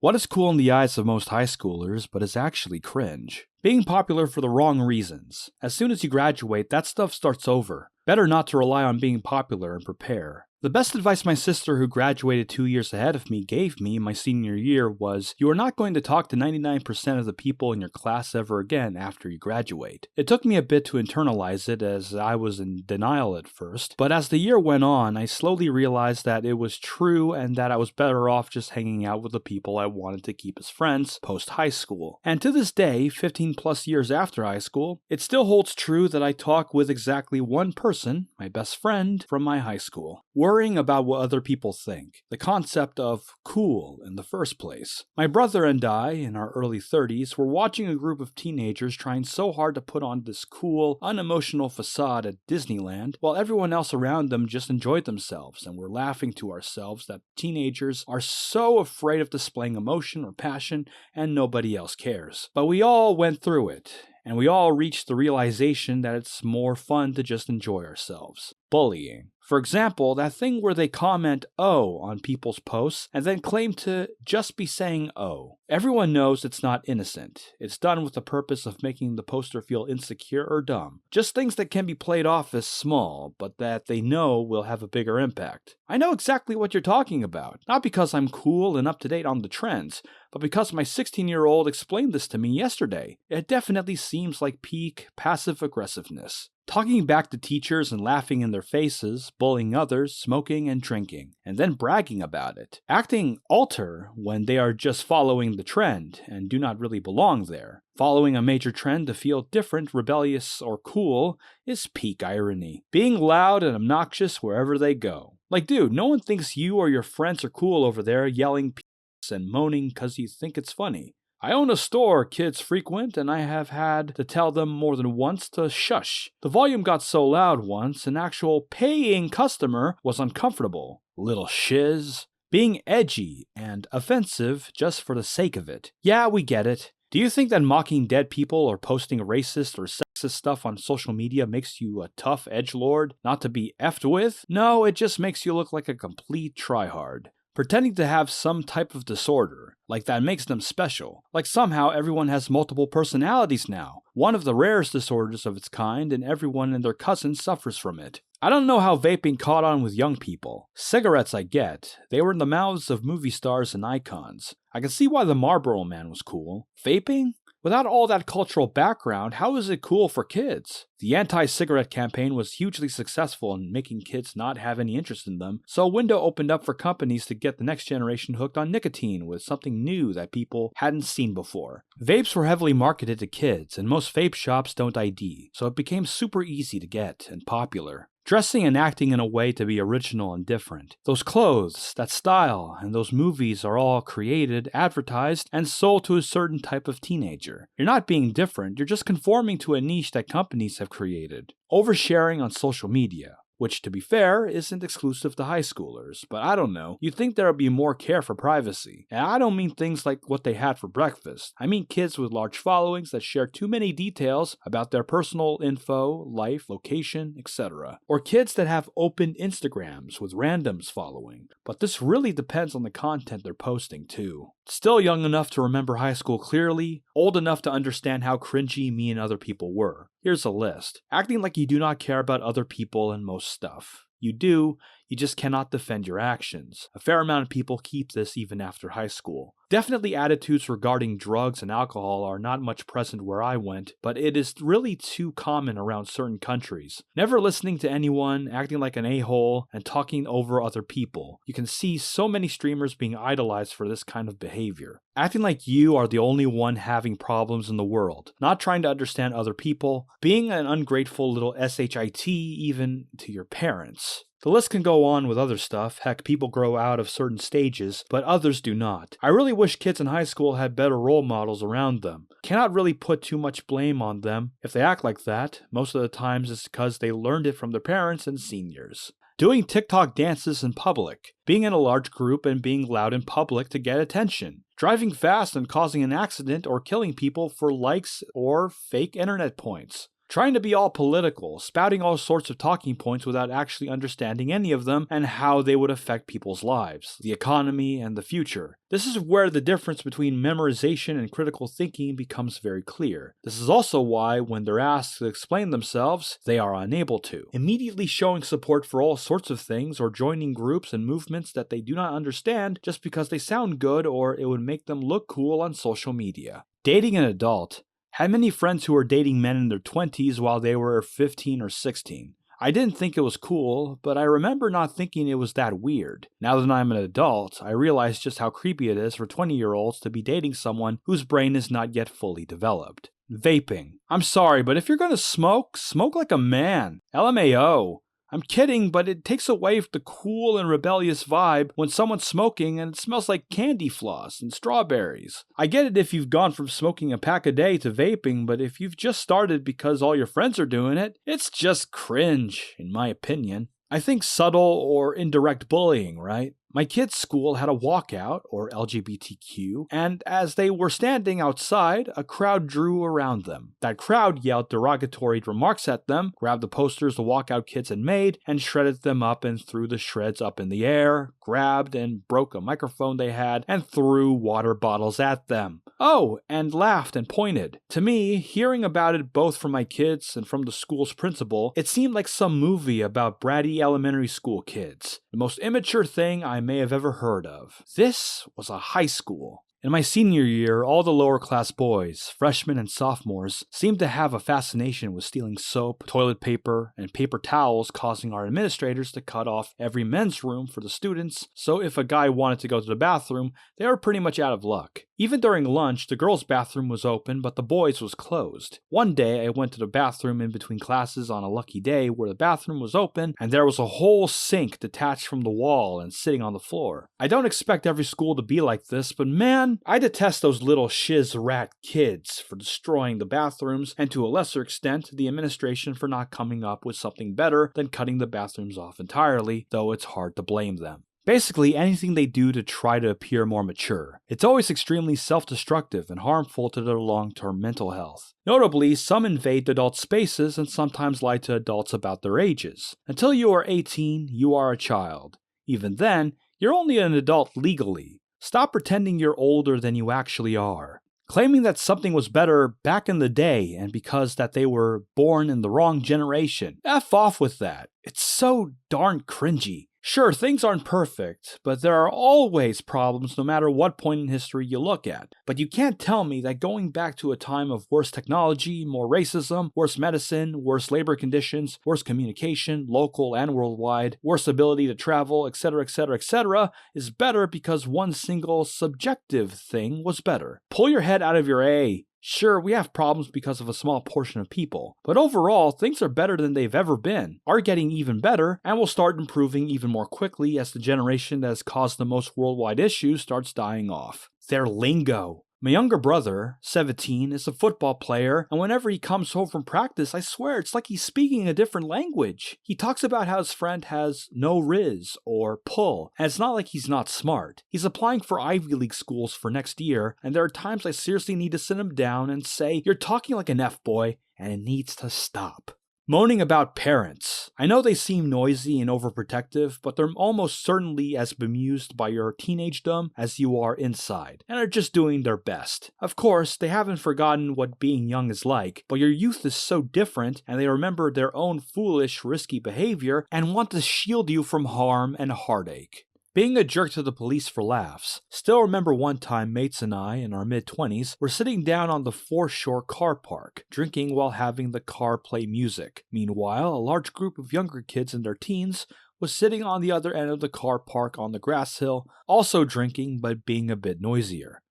What is cool in the eyes of most high schoolers, but is actually cringe? Being popular for the wrong reasons. As soon as you graduate, that stuff starts over. Better not to rely on being popular and prepare. The best advice my sister, who graduated 2 years ahead of me, gave me in my senior year was, you are not going to talk to 99% of the people in your class ever again after you graduate. It took me a bit to internalize it, as I was in denial at first, but as the year went on, I slowly realized that it was true and that I was better off just hanging out with the people I wanted to keep as friends post-high school. And to this day, 15 plus years after high school, it still holds true that I talk with exactly one person, my best friend, from my high school. Worrying about what other people think. The concept of cool in the first place. My brother and I, in our early 30s, were watching a group of teenagers trying so hard to put on this cool, unemotional facade at Disneyland, while everyone else around them just enjoyed themselves, and were laughing to ourselves that teenagers are so afraid of displaying emotion or passion, and nobody else cares. But we all went through it. And we all reached the realization that it's more fun to just enjoy ourselves. Bullying. For example, that thing where they comment "oh" on people's posts and then claim to just be saying "oh." Everyone knows it's not innocent. It's done with the purpose of making the poster feel insecure or dumb. Just things that can be played off as small, but that they know will have a bigger impact. I know exactly what you're talking about. Not because I'm cool and up to date on the trends, but because my 16-year-old explained this to me yesterday. It definitely seems like peak passive aggressiveness. Talking back to teachers and laughing in their faces, bullying others, smoking and drinking, and then bragging about it. Acting alter when they are just following the trend and do not really belong there. Following a major trend to feel different, rebellious, or cool is peak irony. Being loud and obnoxious wherever they go. Like, dude, no one thinks you or your friends are cool over there yelling peace and moaning because you think it's funny. I own a store kids frequent, and I have had to tell them more than once to shush. The volume got so loud once, an actual paying customer was uncomfortable. Little shiz. Being edgy and offensive just for the sake of it. Yeah, we get it. Do you think that mocking dead people or posting racist or sexist stuff on social media makes you a tough edgelord not to be effed with? No, it just makes you look like a complete tryhard. Pretending to have some type of disorder, like that makes them special. Like somehow everyone has multiple personalities now. One of the rarest disorders of its kind, and everyone and their cousin suffers from it. I don't know how vaping caught on with young people. Cigarettes I get. They were in the mouths of movie stars and icons. I can see why the Marlboro Man was cool. Vaping? Without all that cultural background, how is it cool for kids? The anti-cigarette campaign was hugely successful in making kids not have any interest in them, so a window opened up for companies to get the next generation hooked on nicotine with something new that people hadn't seen before. Vapes were heavily marketed to kids, and most vape shops don't ID, so it became super easy to get and popular. Dressing and acting in a way to be original and different. Those clothes, that style, and those movies are all created, advertised, and sold to a certain type of teenager. You're not being different, you're just conforming to a niche that companies have created. Oversharing on social media. Which, to be fair, isn't exclusive to high schoolers, but I don't know. You'd think there would be more care for privacy. And I don't mean things like what they had for breakfast. I mean kids with large followings that share too many details about their personal info, life, location, etc. Or kids that have open Instagrams with randoms following. But this really depends on the content they're posting too. Still young enough to remember high school clearly, old enough to understand how cringy me and other people were. Here's a list. Acting like you do not care about other people and most stuff. You do, you just cannot defend your actions. A fair amount of people keep this even after high school. Definitely attitudes regarding drugs and alcohol are not much present where I went, but it is really too common around certain countries. Never listening to anyone, acting like an a-hole, and talking over other people. You can see so many streamers being idolized for this kind of behavior. Acting like you are the only one having problems in the world. Not trying to understand other people. Being an ungrateful little shit even to your parents. The list can go on with other stuff. Heck, people grow out of certain stages, but others do not. I really wish kids in high school had better role models around them. Cannot really put too much blame on them. If they act like that, most of the times it's because they learned it from their parents and seniors. Doing TikTok dances in public. Being in a large group and being loud in public to get attention. Driving fast and causing an accident or killing people for likes or fake internet points. trying to be all political, spouting all sorts of talking points without actually understanding any of them and how they would affect people's lives, the economy, and the future. This is where the difference between memorization and critical thinking becomes very clear. This is also why, when they're asked to explain themselves, they are unable to, immediately showing support for all sorts of things or joining groups and movements that they do not understand just because they sound good or it would make them look cool on social media. Dating an adult. Had many friends who were dating men in their 20s while they were 15 or 16. I didn't think it was cool, but I remember not thinking it was that weird. Now that I'm an adult, I realize just how creepy it is for 20-year-olds to be dating someone whose brain is not yet fully developed. Vaping. I'm sorry, but if you're gonna smoke, smoke like a man. LMAO. I'm kidding, but it takes away the cool and rebellious vibe when someone's smoking and it smells like candy floss and strawberries. I get it if you've gone from smoking a pack a day to vaping, but if you've just started because all your friends are doing it, it's just cringe, in my opinion. I think subtle or indirect bullying, right? My kids' school had a walkout, or LGBTQ, and as they were standing outside, a crowd drew around them. That crowd yelled derogatory remarks at them, grabbed the posters the walkout kids had made, and shredded them up and threw the shreds up in the air, grabbed and broke a microphone they had, and threw water bottles at them. Oh, and laughed and pointed. To me, hearing about it both from my kids and from the school's principal, it seemed like some movie about bratty elementary school kids. The most immature thing I may have ever heard of. This was a high school. In my senior year, all the lower class boys, freshmen and sophomores, seemed to have a fascination with stealing soap, toilet paper, and paper towels, causing our administrators to cut off every men's room for the students, so if a guy wanted to go to the bathroom, they were pretty much out of luck. Even during lunch, the girls' bathroom was open, but the boys' was closed. One day, I went to the bathroom in between classes on a lucky day where the bathroom was open, and there was a whole sink detached from the wall and sitting on the floor. I don't expect every school to be like this, but man, I detest those little shiz rat kids for destroying the bathrooms, and to a lesser extent, the administration for not coming up with something better than cutting the bathrooms off entirely, though it's hard to blame them. Basically, anything they do to try to appear more mature. It's always extremely self-destructive and harmful to their long-term mental health. Notably, some invade adult spaces and sometimes lie to adults about their ages. Until you are 18, you are a child. Even then, you're only an adult legally. Stop pretending you're older than you actually are. Claiming that something was better back in the day and because that they were born in the wrong generation. F off with that. It's so darn cringy. Sure, things aren't perfect, but there are always problems no matter what point in history you look at. But you can't tell me that going back to a time of worse technology, more racism, worse medicine, worse labor conditions, worse communication, local and worldwide, worse ability to travel, etc., etc., etc., is better because one single subjective thing was better. Pull your head out of your A. Sure, we have problems because of a small portion of people, but overall, things are better than they've ever been, are getting even better, and will start improving even more quickly as the generation that has caused the most worldwide issues starts dying off. Their lingo. My younger brother, 17, is a football player, and whenever he comes home from practice, I swear it's like he's speaking a different language. He talks about how his friend has no riz or pull, and it's not like he's not smart. He's applying for Ivy League schools for next year, and there are times I seriously need to sit him down and say, "You're talking like an F-boy, and it needs to stop." Moaning about parents. I know they seem noisy and overprotective, but they're almost certainly as bemused by your teenagedom as you are inside, and are just doing their best. Of course, they haven't forgotten what being young is like, but your youth is so different, and they remember their own foolish, risky behavior, and want to shield you from harm and heartache. Being a jerk to the police for laughs. Still remember one time mates and I, in our mid-20s, were sitting down on the foreshore car park, drinking while having the car play music. Meanwhile, a large group of younger kids in their teens was sitting on the other end of the car park on the grass hill, also drinking but being a bit noisier.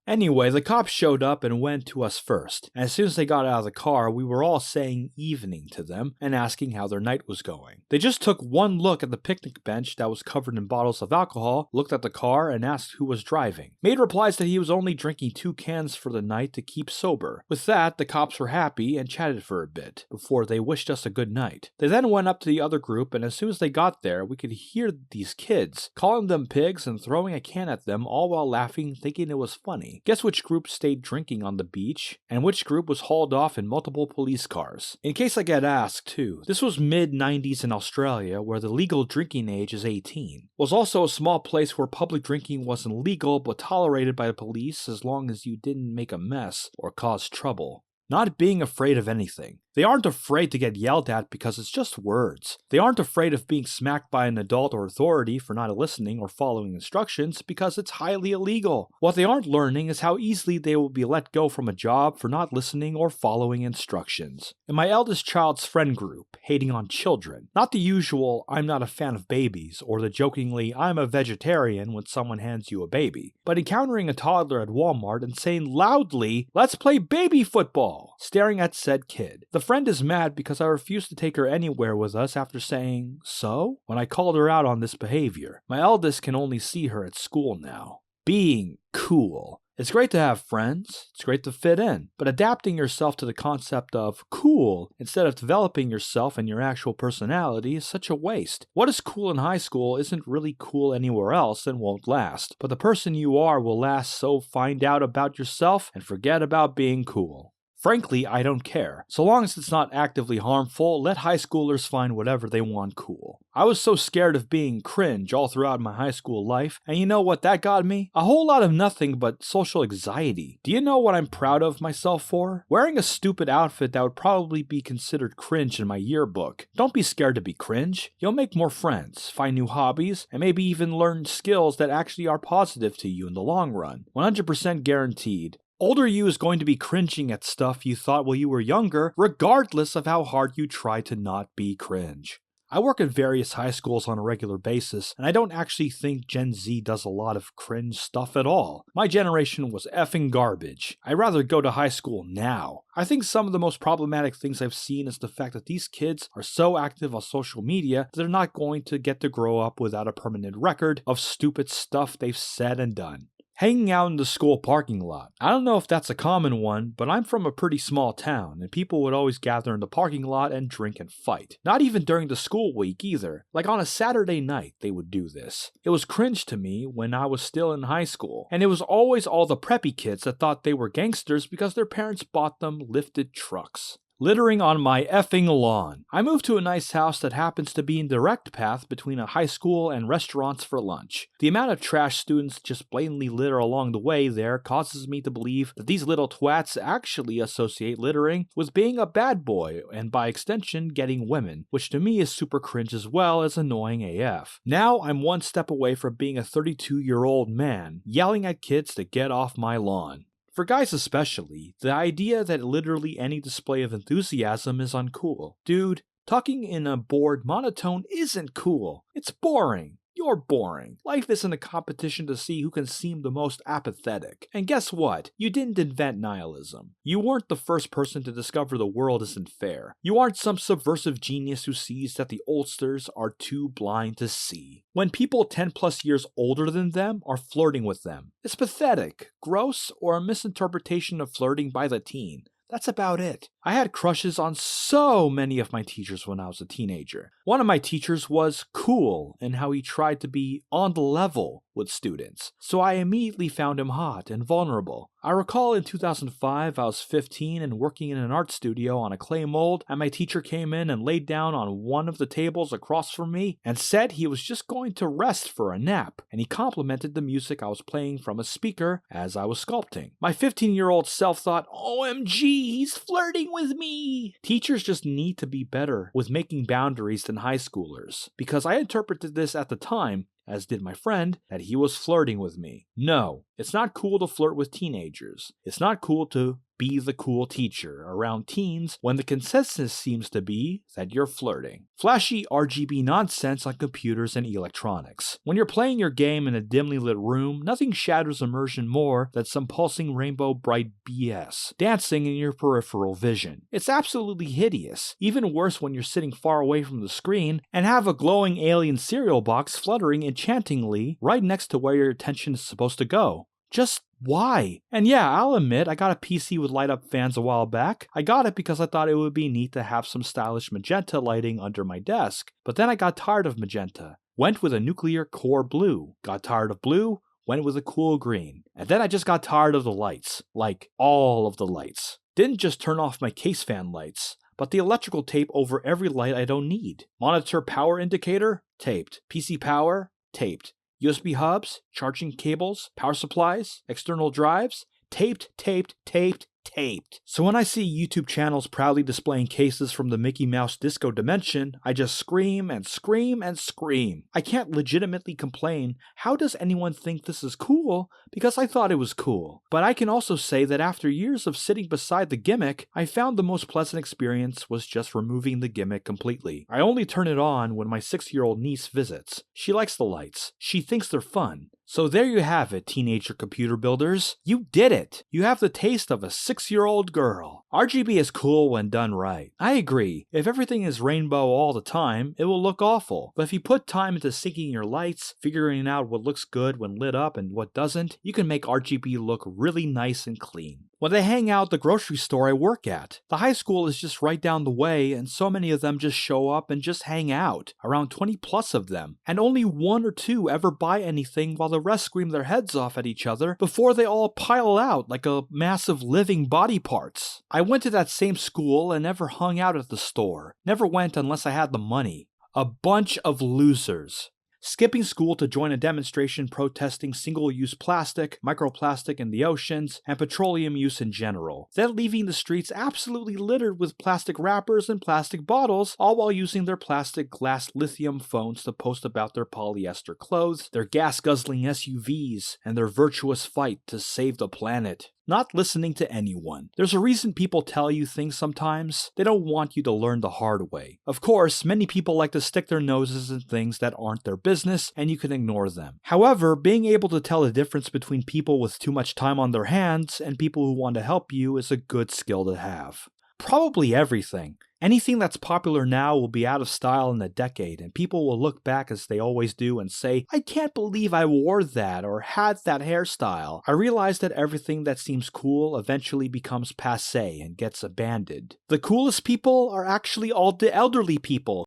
Anyway, the cops showed up and went to us first, and as soon as they got out of the car, we were all saying evening to them and asking how their night was going. They just took one look at the picnic bench that was covered in bottles of alcohol, looked at the car, and asked who was driving. Made replies that he was only drinking 2 cans for the night to keep sober. With that, the cops were happy and chatted for a bit, before they wished us a good night. They then went up to the other group, and as soon as they got there, we could hear these kids calling them pigs and throwing a can at them, all while laughing, thinking it was funny. me. Guess which group stayed drinking on the beach, and which group was hauled off in multiple police cars? In case I get asked, too, this was mid-90s in Australia, where the legal drinking age is 18. It was also a small place where public drinking wasn't legal but tolerated by the police as long as you didn't make a mess or cause trouble. Not being afraid of anything. They aren't afraid to get yelled at because it's just words. They aren't afraid of being smacked by an adult or authority for not listening or following instructions because it's highly illegal. What they aren't learning is how easily they will be let go from a job for not listening or following instructions. In my eldest child's friend group, hating on children, not the usual I'm not a fan of babies or the jokingly I'm a vegetarian when someone hands you a baby, but encountering a toddler at Walmart and saying loudly, "Let's play baby football," staring at said kid. The friend is mad because I refused to take her anywhere with us after saying, "So?" when I called her out on this behavior. My eldest can only see her at school now. Being cool. It's great to have friends, it's great to fit in, but adapting yourself to the concept of cool instead of developing yourself and your actual personality is such a waste. What is cool in high school isn't really cool anywhere else and won't last, but the person you are will last, so find out about yourself and forget about being cool. Frankly, I don't care. So long as it's not actively harmful, let high schoolers find whatever they want cool. I was so scared of being cringe all throughout my high school life, and you know what that got me? A whole lot of nothing but social anxiety. Do you know what I'm proud of myself for? Wearing a stupid outfit that would probably be considered cringe in my yearbook. Don't be scared to be cringe. You'll make more friends, find new hobbies, and maybe even learn skills that actually are positive to you in the long run. 100% guaranteed. Older you is going to be cringing at stuff you thought while you were younger, regardless of how hard you try to not be cringe. I work at various high schools on a regular basis, and I don't actually think Gen Z does a lot of cringe stuff at all. My generation was effing garbage. I'd rather go to high school now. I think some of the most problematic things I've seen is the fact that these kids are so active on social media that they're not going to get to grow up without a permanent record of stupid stuff they've said and done. Hanging out in the school parking lot. I don't know if that's a common one, but I'm from a pretty small town, and people would always gather in the parking lot and drink and fight. Not even during the school week either. Like on a Saturday night, they would do this. It was cringe to me when I was still in high school, and it was always all the preppy kids that thought they were gangsters because their parents bought them lifted trucks. Littering on my effing lawn. I moved to a nice house that happens to be in direct path between a high school and restaurants for lunch. The amount of trash students just blatantly litter along the way there causes me to believe that these little twats actually associate littering with being a bad boy and by extension getting women, which to me is super cringe as well as annoying AF. Now I'm one step away from being a 32-year-old man yelling at kids to get off my lawn. For guys especially, the idea that literally any display of enthusiasm is uncool. Dude, talking in a bored monotone isn't cool. It's boring. You're boring. Life isn't a competition to see who can seem the most apathetic. And guess what? You didn't invent nihilism. You weren't the first person to discover the world isn't fair. You aren't some subversive genius who sees that the oldsters are too blind to see. When people 10 plus years older than them are flirting with them, it's pathetic, gross, or a misinterpretation of flirting by the teen. That's about it. I had crushes on so many of my teachers when I was a teenager. One of my teachers was cool in how he tried to be on the level with students, so I immediately found him hot and vulnerable. I recall in 2005 I was 15 and working in an art studio on a clay mold, and my teacher came in and laid down on one of the tables across from me and said he was just going to rest for a nap, and he complimented the music I was playing from a speaker as I was sculpting. My 15-year-old self thought, OMG, he's flirting with me. Teachers just need to be better with making boundaries than high schoolers, because I interpreted this at the time, as did my friend, that he was flirting with me. No, it's not cool to flirt with teenagers. It's not cool to be the cool teacher around teens when the consensus seems to be that you're flirting. Flashy RGB nonsense on computers and electronics. When you're playing your game in a dimly lit room, nothing shatters immersion more than some pulsing rainbow bright BS dancing in your peripheral vision. It's absolutely hideous. Even worse when you're sitting far away from the screen and have a glowing alien cereal box fluttering enchantingly right next to where your attention is supposed to go. Just why? And yeah, I'll admit I got a PC with light-up fans a while back. I got it because I thought it would be neat to have some stylish magenta lighting under my desk. But then I got tired of magenta. Went with a nuclear core blue. Got tired of blue. went with a cool green. And then I just got tired of the lights. Like, all of the lights. Didn't just turn off my case fan lights, but the electrical tape over every light I don't need. Monitor power indicator? Taped. PC power? Taped. USB hubs? Charging cables? Power supplies? External drives? Taped, taped, taped, taped. So when I see YouTube channels proudly displaying cases from the Mickey Mouse Disco dimension, I just scream and scream and scream. I can't legitimately complain, how does anyone think this is cool? Because I thought it was cool. But I can also say that after years of sitting beside the gimmick, I found the most pleasant experience was just removing the gimmick completely. I only turn it on when my 6-year-old niece visits. She likes the lights. She thinks they're fun. So there you have it, teenager computer builders. You did it! You have the taste of a 6-year-old girl. RGB is cool when done right. I agree, if everything is rainbow all the time, it will look awful. But if you put time into syncing your lights, figuring out what looks good when lit up and what doesn't, you can make RGB look really nice and clean. When they hang out at the grocery store I work at, the high school is just right down the way and so many of them just show up and just hang out, around 20 plus of them, and only 1 or 2 ever buy anything while the rest scream their heads off at each other before they all pile out like a mass of living body parts. I went to that same school and never hung out at the store, never went unless I had the money. A bunch of losers. Skipping school to join a demonstration protesting single-use plastic, microplastic in the oceans, and petroleum use in general. Then leaving the streets absolutely littered with plastic wrappers and plastic bottles, all while using their plastic glass lithium phones to post about their polyester clothes, their gas-guzzling SUVs, and their virtuous fight to save the planet. Not listening to anyone. There's a reason people tell you things sometimes. They don't want you to learn the hard way. Of course, many people like to stick their noses in things that aren't their business, and you can ignore them. However, being able to tell the difference between people with too much time on their hands and people who want to help you is a good skill to have. Probably everything. Anything that's popular now will be out of style in a decade, and people will look back as they always do and say, I can't believe I wore that or had that hairstyle. I realize that everything that seems cool eventually becomes passé and gets abandoned. The coolest people are actually all the elderly people.